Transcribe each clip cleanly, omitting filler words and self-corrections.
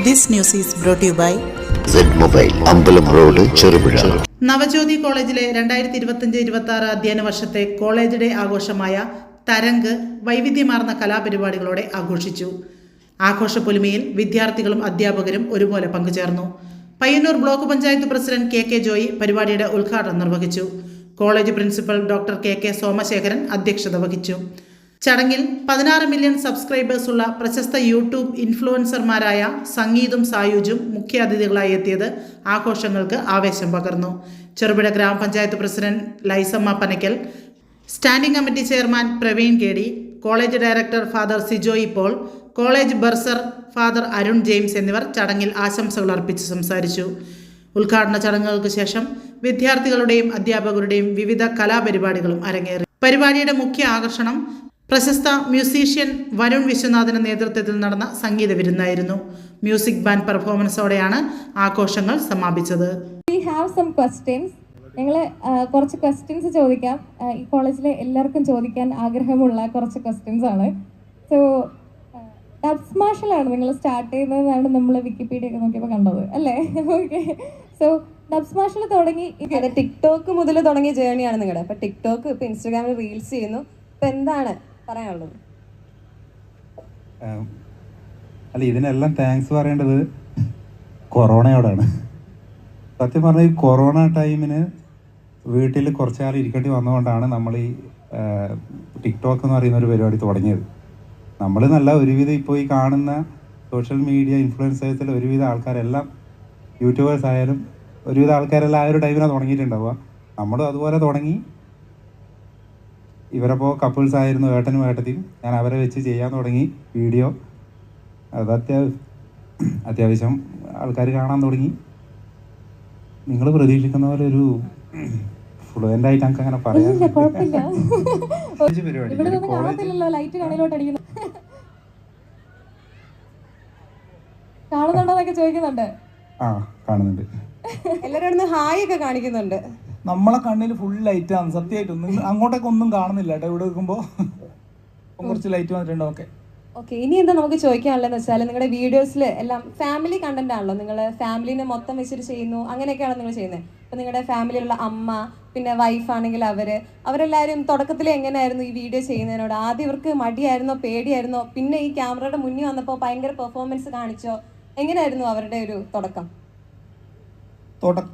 This news is brought to you by Z-Mobile, അമ്പലം road, Cherupuzha. Navajyothi കോളേജിലെ 2025-26 അധ്യയന വർഷത്തെ കോളേജ് ഡേ ആഘോഷമായ തരംഗ് വൈവിധ്യമാർന്ന കലാപരിപാടികളോടെ ആഘോഷിച്ചു. ആഘോഷ പൊലിമയിൽ വിദ്യാർത്ഥികളും അധ്യാപകരും ഒരുപോലെ പങ്കുചേർന്നു. Payyanur block panchayat president K Joy പരിപാടിയുടെ ഉദ്ഘാടനം നിർവഹിച്ചു. College principal doctor K Somasekharan അധ്യക്ഷത വഹിച്ചു. ചടങ്ങിൽ 16 മില്യൺ സബ്സ്ക്രൈബേഴ്സുള്ള പ്രശസ്ത യൂട്യൂബ് ഇൻഫ്ലുവൻസർമാരായ സംഗീതും സായുജും മുഖ്യാതിഥികളായി എത്തിയത് ആഘോഷങ്ങൾക്ക് ആവേശം പകർന്നു. ചെറുപുഴ ഗ്രാമപഞ്ചായത്ത് president Lysamma Panakkal, standing committee chairman Praveen K D, college director father Sijoy Paul, college bursar father Arun James എന്നിവർ ചടങ്ങിൽ ആശംസകൾ അർപ്പിച്ച് സംസാരിച്ചു. ഉദ്ഘാടന ചടങ്ങുകൾക്ക് ശേഷം വിദ്യാർത്ഥികളുടെയും അധ്യാപകരുടെയും വിവിധ കലാപരിപാടികളും അരങ്ങേറി. പരിപാടിയുടെ മുഖ്യ ആകർഷണം പ്രശസ്ത മ്യൂസീഷ്യൻ വരുൺ വിശ്വനാഥിന്റെ നേതൃത്വത്തിൽ നടന്ന സംഗീത വിരുന്നായിരുന്നു. മ്യൂസിക് ബാൻഡ് പെർഫോമൻസോടെയാണ് ആഘോഷങ്ങൾ സമാപിച്ചത്. ഞങ്ങൾ കുറച്ച് ക്വസ്റ്റ്യൻസ് ചോദിക്കാം. ഈ കോളേജിലെ എല്ലാവർക്കും ചോദിക്കാൻ ആഗ്രഹമുള്ള കുറച്ച് ക്വസ്റ്റ്യൻസ് ആണ്. സോ ഡബ് സ്മാഷിലാണ് നിങ്ങൾ സ്റ്റാർട്ട് ചെയ്യുന്നതെന്നാണ് നമ്മൾ വിക്കിപീഡിയ ഒക്കെ നോക്കിയപ്പോൾ കണ്ടത് അല്ലേ? ഓക്കെ. സോ ഡബ് സ്മാഷിൽ തുടങ്ങി ടിക്ടോക്ക് മുതൽ തുടങ്ങിയ ജേണിയാണ് നിങ്ങളുടെ. അപ്പോൾ ടിക്ടോക്ക് ഇപ്പോൾ ഇൻസ്റ്റാഗ്രാമിൽ റീൽസ് ചെയ്യുന്നു. ഇപ്പം എന്താണ് പറയാനുള്ളത്? അല്ല, ഇതിനെല്ലാം താങ്ക്സ് പറയേണ്ടത് കൊറോണയോടാണ്. സത്യം പറഞ്ഞാൽ ഈ കൊറോണ ടൈമിന് വീട്ടിൽ കുറച്ചാൾ ഇരിക്കേണ്ടി വന്നതുകൊണ്ടാണ് നമ്മൾ ഈ ടിക്ടോക്ക് എന്ന് പറയുന്ന ഒരു പരിപാടി തുടങ്ങിയത്. നമ്മൾ നല്ല ഒരുവിധം ഇപ്പോൾ ഈ കാണുന്ന സോഷ്യൽ മീഡിയ ഇൻഫ്ലുവൻസേഴ്സിൽ ഒരുവിധ ആൾക്കാരെല്ലാം യൂട്യൂബേഴ്സ് ആയാലും ഒരുവിധ ആൾക്കാരെല്ലാം ആ ഒരു ടൈമിലാണ് തുടങ്ങിയിട്ടുണ്ടാവുക. നമ്മളും അതുപോലെ തുടങ്ങി. ഇവരപ്പോൾ കപ്പിൾസ് ആയിരുന്നു, ഏട്ടനും ഏട്ടത്തിയും. ഞാൻ അവരെ വെച്ച് ചെയ്യാൻ തുടങ്ങി വീഡിയോ. അത് അത്യാവശ്യം ആൾക്കാർ കാണാൻ തുടങ്ങി. നിങ്ങൾ പ്രതീക്ഷിക്കുന്ന പോലെ ഒരു ഫ്ലുവൻ്റ് ആയിട്ട് നമുക്ക് അങ്ങനെ പറയാം. ആ, കാണുന്നുണ്ട്. എല്ലാവരും ഹായ് ഒക്കെ കാണിക്കുന്നുണ്ട്. നമ്മളെ കണ്ണിൽ ഫുൾ ലൈറ്റാണ് സത്യമായിട്ടും. അങ്ങോട്ടൊക്കെ ഒന്നും കാണുന്നില്ല കേട്ടോ. ഇവിടെ വെക്കുമ്പോൾ കുറച്ച് ലൈറ്റ് വന്നിട്ടുണ്ട്. ഓക്കെ, ഇനി എന്താ നമുക്ക് ചോദിക്കാനുള്ളതെന്ന് വെച്ചാൽ നിങ്ങളുടെ വീഡിയോസിൽ എല്ലാം ഫാമിലി കണ്ടന്റ് ആണല്ലോ. നിങ്ങൾ ഫാമിലിനെ മൊത്തം വെച്ചിട്ട് ചെയ്യുന്നു, അങ്ങനെയൊക്കെയാണോ നിങ്ങൾ ചെയ്യുന്നത്? ഇപ്പം നിങ്ങളുടെ ഫാമിലിയിലുള്ള അമ്മ, പിന്നെ വൈഫ് ആണെങ്കിൽ അവരെല്ലാവരും തുടക്കത്തിൽ എങ്ങനെയായിരുന്നു ഈ വീഡിയോ ചെയ്യുന്നതിനോട്? ആദ്യം ഇവർക്ക് മടിയായിരുന്നോ, പേടിയായിരുന്നോ? പിന്നെ ഈ ക്യാമറയുടെ മുന്നിൽ വന്നപ്പോൾ ഭയങ്കര പെർഫോമൻസ് കാണിച്ചോ? എങ്ങനെയായിരുന്നു അവരുടെ ഒരു തുടക്കം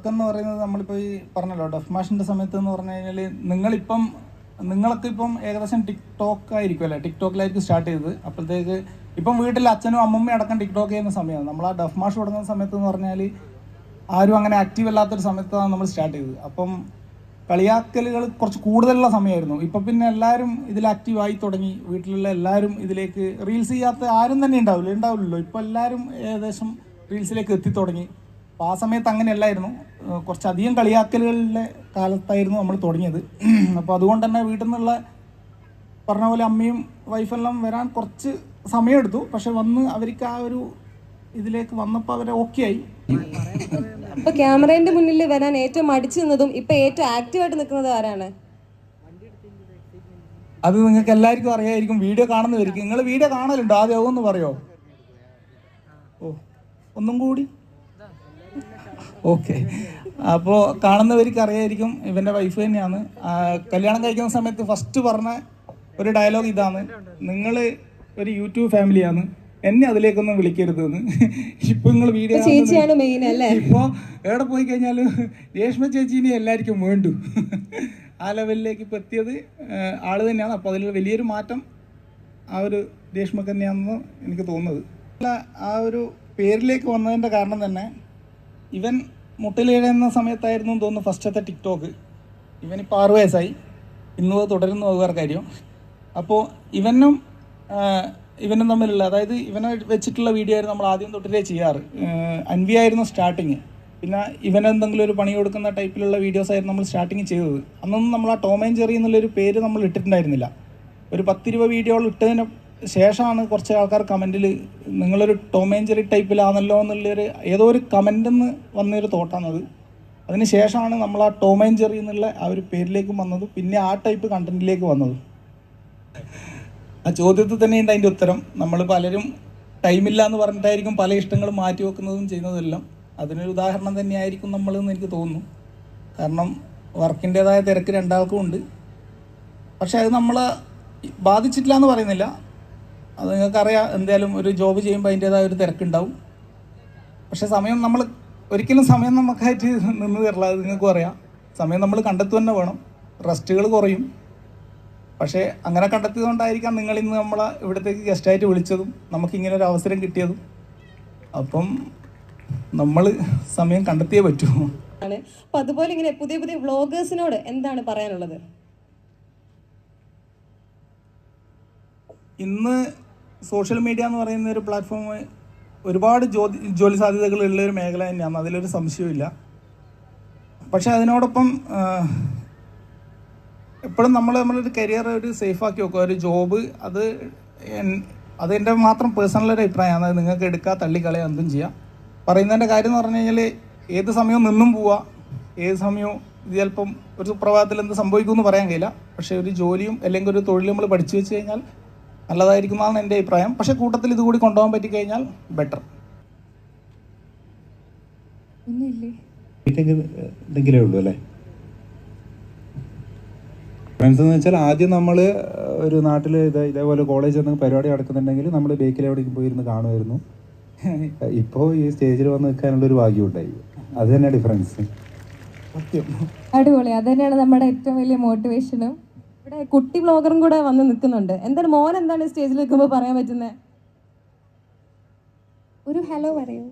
എന്ന് പറയുന്നത്? നമ്മളിപ്പോൾ ഈ പറഞ്ഞല്ലോ ഡഫ് മാഷിൻ്റെ സമയത്ത് എന്ന് പറഞ്ഞു കഴിഞ്ഞാൽ നിങ്ങളൊക്കെ ഇപ്പം ഏകദേശം ടിക്ടോക്ക് ആയിരിക്കും അല്ലേ? ടിക്ടോക്കിലായിരിക്കും സ്റ്റാർട്ട് ചെയ്തത്. അപ്പോഴത്തേക്ക് ഇപ്പം വീട്ടിൽ അച്ഛനും അമ്മമ്മയും അടക്കം ടിക്ടോക്ക് ചെയ്യുന്ന സമയമാണ്. നമ്മൾ ആ ഡഫ് മാഷ് തുടങ്ങുന്ന സമയത്ത് എന്ന് പറഞ്ഞാൽ ആരും അങ്ങനെ ആക്റ്റീവ് അല്ലാത്തൊരു സമയത്താണ് നമ്മൾ സ്റ്റാർട്ട് ചെയ്തത്. അപ്പം കളിയാക്കലുകൾ കുറച്ച് കൂടുതലുള്ള സമയമായിരുന്നു. ഇപ്പം പിന്നെ എല്ലാവരും ഇതിൽ ആക്റ്റീവായി തുടങ്ങി. വീട്ടിലുള്ള എല്ലാവരും ഇതിലേക്ക് റീൽസ് ചെയ്യാത്ത ആരും തന്നെ ഉണ്ടാവില്ലല്ലോ. ഇപ്പം എല്ലാവരും ഏകദേശം റീൽസിലേക്ക് എത്തിത്തുടങ്ങി. അപ്പോൾ ആ സമയത്ത് അങ്ങനെയല്ലായിരുന്നു. കുറച്ചധികം കളിയാക്കലുകളുടെ കാലത്തായിരുന്നു നമ്മൾ തുടങ്ങിയത്. അപ്പോൾ അതുകൊണ്ട് തന്നെ വീട്ടിൽ നിന്നുള്ള പറഞ്ഞ പോലെ അമ്മയും വൈഫെല്ലാം വരാൻ കുറച്ച് സമയമെടുത്തു. പക്ഷെ വന്ന് അവർക്ക് ആ ഒരു ഇതിലേക്ക് വന്നപ്പോൾ അവരെ ഓക്കെ ആയി. അപ്പോൾ ക്യാമറേൻ്റെ മുന്നിൽ വരാൻ ഏറ്റവും മടിച്ചു നിന്നതും ഇപ്പം ഏറ്റവും ആക്റ്റീവായിട്ട് നിൽക്കുന്നത് ആരാണ്? അത് നിങ്ങൾക്ക് എല്ലാവർക്കും അറിയായിരിക്കും, വീഡിയോ കാണുന്നവരിക്കും. നിങ്ങൾ വീഡിയോ കാണലുണ്ടോ? ആദ്യം ഒന്ന് പറയോ? ഒന്നും കൂടി. ഓക്കെ, അപ്പോൾ കാണുന്നവർക്ക് അറിയായിരിക്കും, ഇവൻ്റെ വൈഫ് തന്നെയാണ്. കല്യാണം കഴിക്കുന്ന സമയത്ത് ഫസ്റ്റ് പറഞ്ഞ ഒരു ഡയലോഗ് ഇതാണ്: നിങ്ങൾ ഒരു യൂട്യൂബ് ഫാമിലിയാണ്, എന്നെ അതിലേക്കൊന്നും വിളിക്കരുതെന്ന്. ഇപ്പൊ നിങ്ങൾ വീഡിയോ ഇപ്പോൾ എവിടെ പോയി കഴിഞ്ഞാലും രേഷ്മ ചേച്ചീനെ എല്ലാവർക്കും വേണ്ടു. ആ ലെവലിലേക്ക് ഇപ്പോൾ എത്തിയത് ആള് തന്നെയാണ്. അപ്പോൾ അതിൽ വലിയൊരു മാറ്റം ആ ഒരു രേഷ്മക്ക് തന്നെയാണെന്ന് എനിക്ക് തോന്നുന്നത്. ആ ഒരു പേരിലേക്ക് വന്നതിൻ്റെ കാരണം തന്നെ ഇവൻ മുട്ടിലിടുന്ന സമയത്തായിരുന്നു തോന്നുന്നു ഫസ്റ്റത്തെ ടിക്ടോക്ക്. ഇവനിപ്പോൾ 6 വയസ്സായി. ഇന്നത് തുടരുന്നു അത് വേറെ കാര്യം. അപ്പോൾ ഇവനും തമ്മിലുള്ള, അതായത് ഇവനെ വെച്ചിട്ടുള്ള വീഡിയോ ആയിരുന്നു നമ്മൾ ആദ്യം തൊട്ടിട്ടേ ചെയ്യാറ്. അൻവി ആയിരുന്നു സ്റ്റാർട്ടിങ്. പിന്നെ ഇവനെന്തെങ്കിലും ഒരു പണി കൊടുക്കുന്ന ടൈപ്പിലുള്ള വീഡിയോസ് ആയിരുന്നു നമ്മൾ സ്റ്റാർട്ടിങ് ചെയ്തത്. അന്നൊന്നും നമ്മൾ ആ ടോം ആൻഡ് ജെറി എന്നുള്ളൊരു പേര് നമ്മൾ ഇട്ടിട്ടുണ്ടായിരുന്നില്ല. ഒരു 10-20 വീഡിയോകൾ ഇട്ടതിന് ശേഷമാണ് കുറച്ച് ആൾക്കാർ കമൻറ്റിൽ നിങ്ങളൊരു ടോം ആൻഡ് ജെറി ടൈപ്പിലാണല്ലോ എന്നുള്ളൊരു ഏതോ ഒരു കമൻറ്റിൽ നിന്ന് വന്നൊരു തോട്ടാണത്. അതിന് ശേഷമാണ് നമ്മൾ ആ ടോം ആൻഡ് ജെറി എന്നുള്ള ആ ഒരു പേരിലേക്കും വന്നത്, പിന്നെ ആ ടൈപ്പ് കണ്ടന്റിലേക്ക് വന്നത്. ആ ചോദ്യത്തിൽ തന്നെയുണ്ട് അതിൻ്റെ ഉത്തരം. നമ്മൾ പലരും ടൈമില്ല എന്ന് പറഞ്ഞിട്ടായിരിക്കും പല ഇഷ്ടങ്ങളും മാറ്റി വെക്കുന്നതും ചെയ്യുന്നതെല്ലാം. അതിനൊരു ഉദാഹരണം തന്നെയായിരിക്കും നമ്മളെന്ന് എനിക്ക് തോന്നുന്നു. കാരണം വർക്കിൻ്റേതായ തിരക്ക് രണ്ടാൾക്കും ഉണ്ട്. പക്ഷെ അത് നമ്മളെ ബാധിച്ചിട്ടില്ല എന്ന് പറയുന്നില്ല. അത് നിങ്ങൾക്കറിയാം, എന്തായാലും ഒരു ജോബ് ചെയ്യുമ്പോൾ അതിൻ്റേതായ ഒരു തിരക്കുണ്ടാവും. പക്ഷെ സമയം നമ്മൾ ഒരിക്കലും സമയം നമുക്കായിട്ട് നിന്ന് തരില്ല. അത് നിങ്ങൾക്കും അറിയാം. സമയം നമ്മൾ കണ്ടെത്തുക തന്നെ വേണം. റെസ്റ്റുകൾ കുറയും. പക്ഷേ അങ്ങനെ കണ്ടെത്തിയതുകൊണ്ടായിരിക്കാം നിങ്ങളിന്ന് നമ്മളെ ഇവിടത്തേക്ക് ഗസ്റ്റായിട്ട് വിളിച്ചതും നമുക്കിങ്ങനെ ഒരു അവസരം കിട്ടിയതും. അപ്പം നമ്മൾ സമയം കണ്ടെത്തിയേ പറ്റൂ. അപ്പം അതുപോലെ ഇങ്ങനെ പുതിയ പുതിയ വ്ളോഗേഴ്സിനോട് എന്താണ് പറയാനുള്ളത്? ഇന്ന് സോഷ്യൽ മീഡിയ എന്ന് പറയുന്ന ഒരു പ്ലാറ്റ്ഫോം ഒരുപാട് ജോലി സാധ്യതകളുള്ള ഒരു മേഖല തന്നെയാണ്, അതിലൊരു സംശയമില്ല. പക്ഷെ അതിനോടൊപ്പം എപ്പോഴും നമ്മളൊരു കരിയർ ഒരു സേഫാക്കി വെക്കുക. ഒരു ജോബ് അത് എൻ്റെ മാത്രം പേഴ്സണലൊരു അഭിപ്രായമാണ്. അത് നിങ്ങൾക്ക് എടുക്കുക, തള്ളിക്കളയുക, എന്തും ചെയ്യാം. പറയുന്നതിൻ്റെ കാര്യം എന്ന് പറഞ്ഞു കഴിഞ്ഞാൽ ഏത് സമയവും നിന്നും പോവുക, ഏത് സമയവും ഇത് ചിലപ്പം ഒരു സുപ്രഭാതത്തിൽ എന്ത് സംഭവിക്കുമെന്ന് പറയാൻ കഴിയില്ല. പക്ഷേ ഒരു ജോലിയും അല്ലെങ്കിൽ ഒരു തൊഴിലും നമ്മൾ പഠിച്ചു വെച്ച് കഴിഞ്ഞാൽ നല്ലതായിരിക്കുന്നതാണ് എൻ്റെ അഭിപ്രായം. പക്ഷേ കൂട്ടത്തിൽ ഇതുകൂടി കൊണ്ടുപോകാൻ പറ്റിക്കഴിഞ്ഞാൽ ബെറ്റർ. എന്തെങ്കിലേ ഉള്ളൂ അല്ലേ ഫ്രണ്ട്സ് എന്ന് വെച്ചാൽ? ആദ്യം നമ്മൾ ഒരു നാട്ടിൽ ഇതേപോലെ കോളേജ് എന്തെങ്കിലും പരിപാടി നടക്കുന്നുണ്ടെങ്കിൽ നമ്മൾ ബേക്കിൽ എവിടേക്കും പോയിരുന്ന് കാണുമായിരുന്നു. ഇപ്പോൾ ഈ സ്റ്റേജിൽ വന്ന് നിൽക്കാനുള്ളൊരു ഭാഗ്യം ഉണ്ടായി. അത് തന്നെ ഡിഫറൻസ്. അടിപൊളി. അത് തന്നെയാണ് നമ്മുടെ ഏറ്റവും വലിയ മോട്ടിവേഷനും. ഇവിടെ കുട്ടി ബ്ലോഗറും കൂടെ വന്ന് നിൽക്കുന്നുണ്ട്. എന്താണ് മോൻ എന്താണ് സ്റ്റേജിൽ നിൽക്കുമ്പോൾ പറയാൻ പറ്റുന്നത്? ഒരു ഹലോ പറയൂ.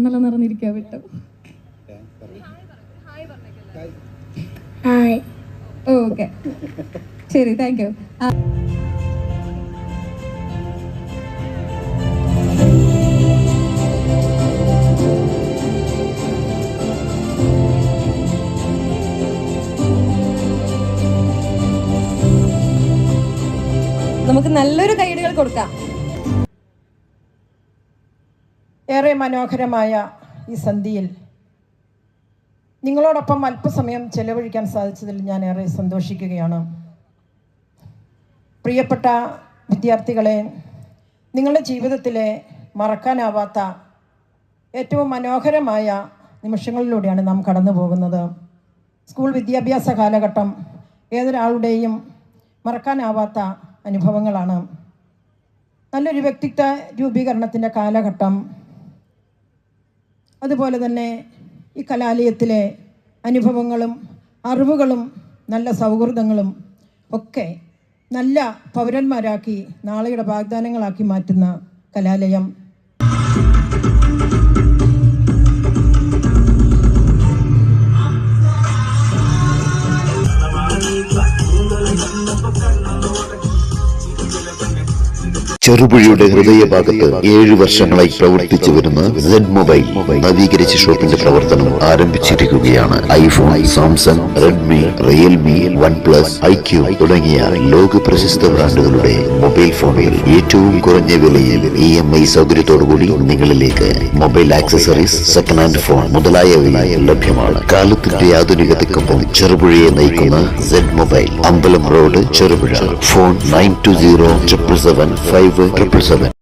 നല്ല നിറഞ്ഞിരിക്കുക വിട്ടു. ഓക്കെ, ശരി, താങ്ക് യു. നമുക്ക് നല്ലൊരു കൈയടികൾ കൊടുക്കാം. ഏറെ മനോഹരമായ ഈ സന്ധ്യയിൽ നിങ്ങളോടൊപ്പം അല്പസമയം ചെലവഴിക്കാൻ സാധിച്ചതിൽ ഞാൻ ഏറെ സന്തോഷിക്കുകയാണ്. പ്രിയപ്പെട്ട വിദ്യാർത്ഥികളെ, നിങ്ങളുടെ ജീവിതത്തിലെ മറക്കാനാവാത്ത ഏറ്റവും മനോഹരമായ നിമിഷങ്ങളിലൂടെയാണ് നാം കടന്നു പോകുന്നത്. സ്കൂൾ വിദ്യാഭ്യാസ കാലഘട്ടം ഏതൊരാളുടെയും മറക്കാനാവാത്ത അനുഭവങ്ങളാണ്. നല്ലൊരു വ്യക്തിത്വ രൂപീകരണത്തിൻ്റെ കാലഘട്ടം, അതുപോലെ തന്നെ ഈ കലാലയത്തിലെ അനുഭവങ്ങളും അറിവുകളും നല്ല സൗഹൃദങ്ങളും ഒക്കെ നല്ല പൗരന്മാരാക്കി നാളെയുടെ വാഗ്ദാനങ്ങളാക്കി മാറ്റുന്ന കലാലയം. ചെറുപുഴയുടെ ഹൃദയഭാഗത്ത് 7 വർഷങ്ങളായി പ്രവർത്തിച്ചു വരുന്ന സെഡ് മൊബൈൽ നവീകരിച്ച ഷോപ്പിന്റെ പ്രവർത്തനം ആരംഭിച്ചിരിക്കുകയാണ്. IPhone, Samsung, Redmi, Realme, OnePlus, IQ തുടങ്ങിയ ലോക പ്രശസ്ത ബ്രാൻഡുകളുടെ മൊബൈൽ ഫോണുകൾ ഏറ്റവും കുറഞ്ഞ വിലയിൽ EMI സൗകര്യത്തോടുകൂടി നിങ്ങളിലേക്ക്. Mobile accessories, second hand phone മുതലായവ ലഭ്യമാണ്. കാലത്തിന്റെ ആധുനികതയ്ക്കൊപ്പം ചെറുപുഴയെ നയിക്കുന്ന സെഡ് മൊബൈൽ, അമ്പലം റോഡ്, ചെറുപുഴ. ഫോൺ 92077577.